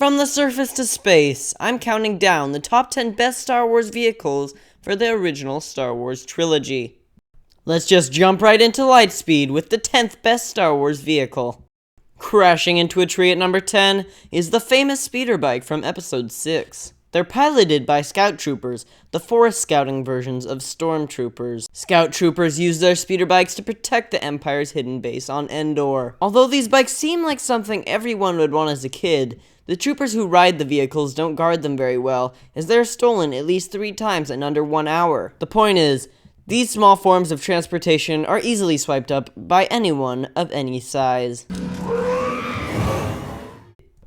From the surface to space, I'm counting down the top 10 best Star Wars vehicles for the original Star Wars trilogy. Let's just jump right into Lightspeed with the 10th best Star Wars vehicle. Crashing into a tree at number 10 is the famous speeder bike from Episode 6. They're piloted by Scout Troopers, the forest scouting versions of Stormtroopers. Scout Troopers use their speeder bikes to protect the Empire's hidden base on Endor. Although these bikes seem like something everyone would want as a kid, the troopers who ride the vehicles don't guard them very well, as they're stolen at least 3 times in under 1 hour. The point is, these small forms of transportation are easily swiped up by anyone of any size.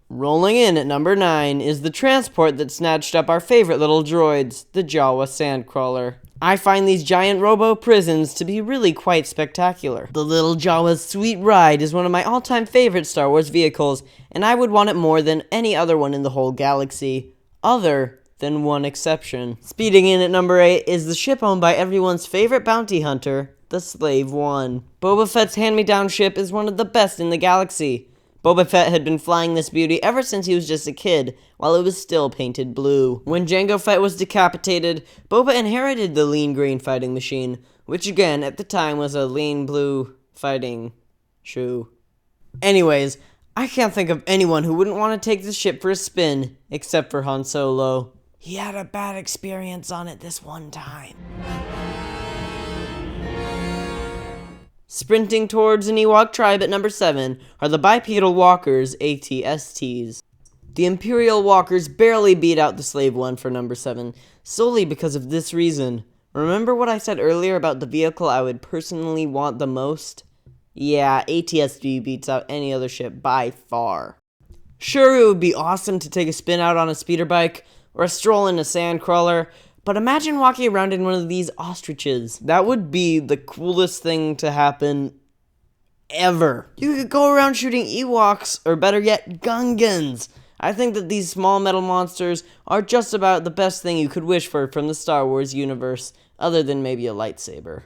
Rolling in at number 9 is the transport that snatched up our favorite little droids, the Jawa Sandcrawler. I find these giant robo-prisons to be really quite spectacular. The little Jawa's sweet ride is one of my all-time favorite Star Wars vehicles, and I would want it more than any other one in the whole galaxy, other than one exception. Speeding in at number 8 is the ship owned by everyone's favorite bounty hunter, the Slave One. Boba Fett's hand-me-down ship is one of the best in the galaxy. Boba Fett had been flying this beauty ever since he was just a kid, while it was still painted blue. When Jango Fett was decapitated, Boba inherited the lean green fighting machine, which again, at the time, was a lean blue fighting shoe. Anyways, I can't think of anyone who wouldn't want to take this ship for a spin, except for Han Solo. He had a bad experience on it this one time. Sprinting towards an Ewok tribe at number 7 are the bipedal walkers, AT-STs. The Imperial walkers barely beat out the Slave One for number 7, solely because of this reason. Remember what I said earlier about the vehicle I would personally want the most? Yeah, AT-ST beats out any other ship by far. Sure, it would be awesome to take a spin out on a speeder bike, or a stroll in a sandcrawler, but imagine walking around in one of these ostriches. That would be the coolest thing to happen ever. You could go around shooting Ewoks, or better yet, Gungans. I think that these small metal monsters are just about the best thing you could wish for from the Star Wars universe, other than maybe a lightsaber.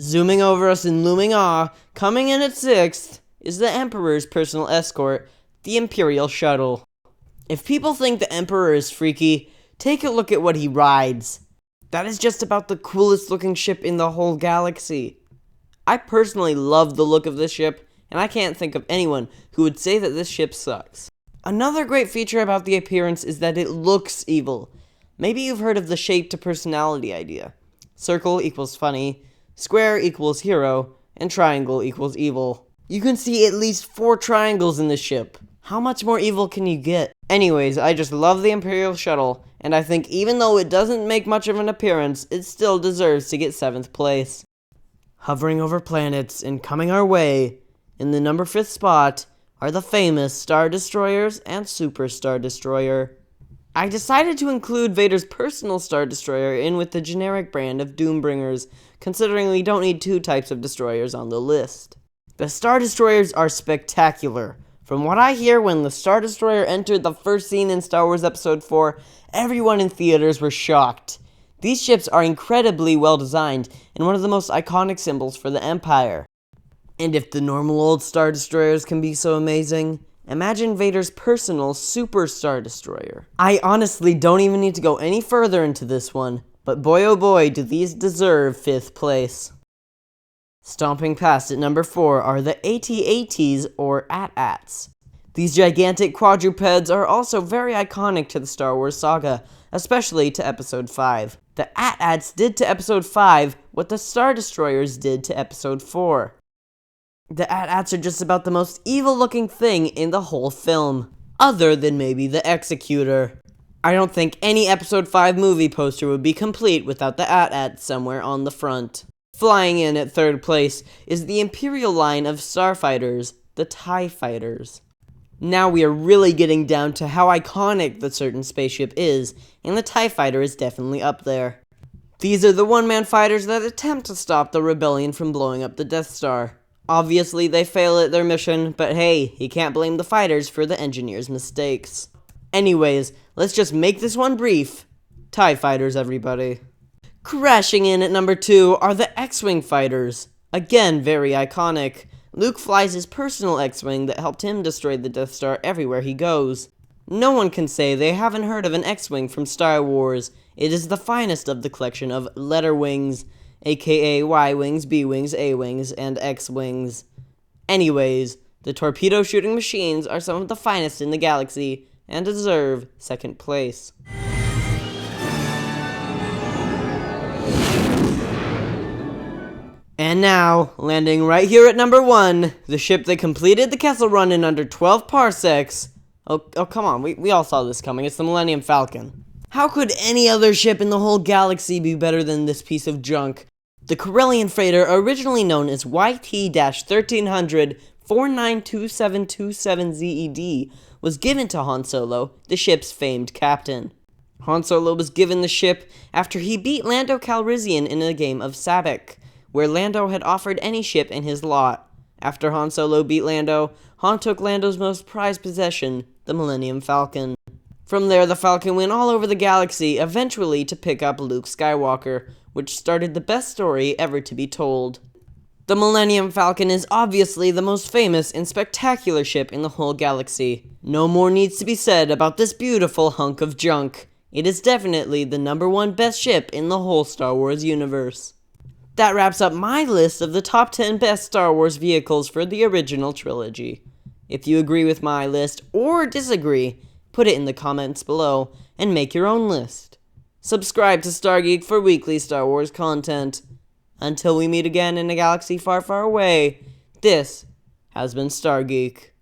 Zooming over us in looming awe, coming in at 6th, is the Emperor's personal escort, the Imperial Shuttle. If people think the Emperor is freaky, take a look at what he rides. That is just about the coolest looking ship in the whole galaxy. I personally love the look of this ship, and I can't think of anyone who would say that this ship sucks. Another great feature about the appearance is that it looks evil. Maybe you've heard of the shape to personality idea. Circle equals funny, square equals hero, and triangle equals evil. You can see at least 4 triangles in this ship. How much more evil can you get? Anyways, I just love the Imperial Shuttle, and I think even though it doesn't make much of an appearance, it still deserves to get 7th place. Hovering over planets and coming our way, in the number 5th spot, are the famous Star Destroyers and Super Star Destroyer. I decided to include Vader's personal Star Destroyer in with the generic brand of Doombringers, considering we don't need 2 types of destroyers on the list. The Star Destroyers are spectacular. From what I hear, when the Star Destroyer entered the first scene in Star Wars Episode 4, everyone in theaters were shocked. These ships are incredibly well designed and one of the most iconic symbols for the Empire. And if the normal old Star Destroyers can be so amazing, imagine Vader's personal Super Star Destroyer. I honestly don't even need to go any further into this one, but boy oh boy do these deserve 5th place. Stomping past at number 4 are the AT-ATs or AT-ATs. These gigantic quadrupeds are also very iconic to the Star Wars saga, especially to Episode 5. The AT-ATs did to Episode 5 what the Star Destroyers did to Episode 4. The AT-ATs are just about the most evil-looking thing in the whole film, other than maybe the Executor. I don't think any Episode 5 movie poster would be complete without the AT-AT somewhere on the front. Flying in at 3rd place is the Imperial line of starfighters, the TIE Fighters. Now we are really getting down to how iconic the certain spaceship is, and the TIE Fighter is definitely up there. These are the one-man fighters that attempt to stop the rebellion from blowing up the Death Star. Obviously they fail at their mission, but hey, you can't blame the fighters for the engineers' mistakes. Anyways, let's just make this one brief. TIE Fighters, everybody. Crashing in at number 2 are the X-Wing fighters. Again, very iconic. Luke flies his personal X-Wing that helped him destroy the Death Star everywhere he goes. No one can say they haven't heard of an X-Wing from Star Wars. It is the finest of the collection of letter wings, aka Y-Wings, B-Wings, A-Wings, and X-Wings. Anyways, the torpedo-shooting machines are some of the finest in the galaxy and deserve second place. And now, landing right here at number 1, the ship that completed the Kessel Run in under 12 parsecs. Oh, come on, we all saw this coming. It's the Millennium Falcon. How could any other ship in the whole galaxy be better than this piece of junk? The Corellian freighter, originally known as YT-1300 492727ZED, was given to Han Solo, the ship's famed captain. Han Solo was given the ship after he beat Lando Calrissian in a game of Sabacc, where Lando had offered any ship in his lot. After Han Solo beat Lando, Han took Lando's most prized possession, the Millennium Falcon. From there, the Falcon went all over the galaxy, eventually to pick up Luke Skywalker, which started the best story ever to be told. The Millennium Falcon is obviously the most famous and spectacular ship in the whole galaxy. No more needs to be said about this beautiful hunk of junk. It is definitely the #1 best ship in the whole Star Wars universe. That wraps up my list of the top 10 best Star Wars vehicles for the original trilogy. If you agree with my list or disagree, put it in the comments below and make your own list. Subscribe to Star Geek for weekly Star Wars content. Until we meet again in a galaxy far, far away, this has been Star Geek.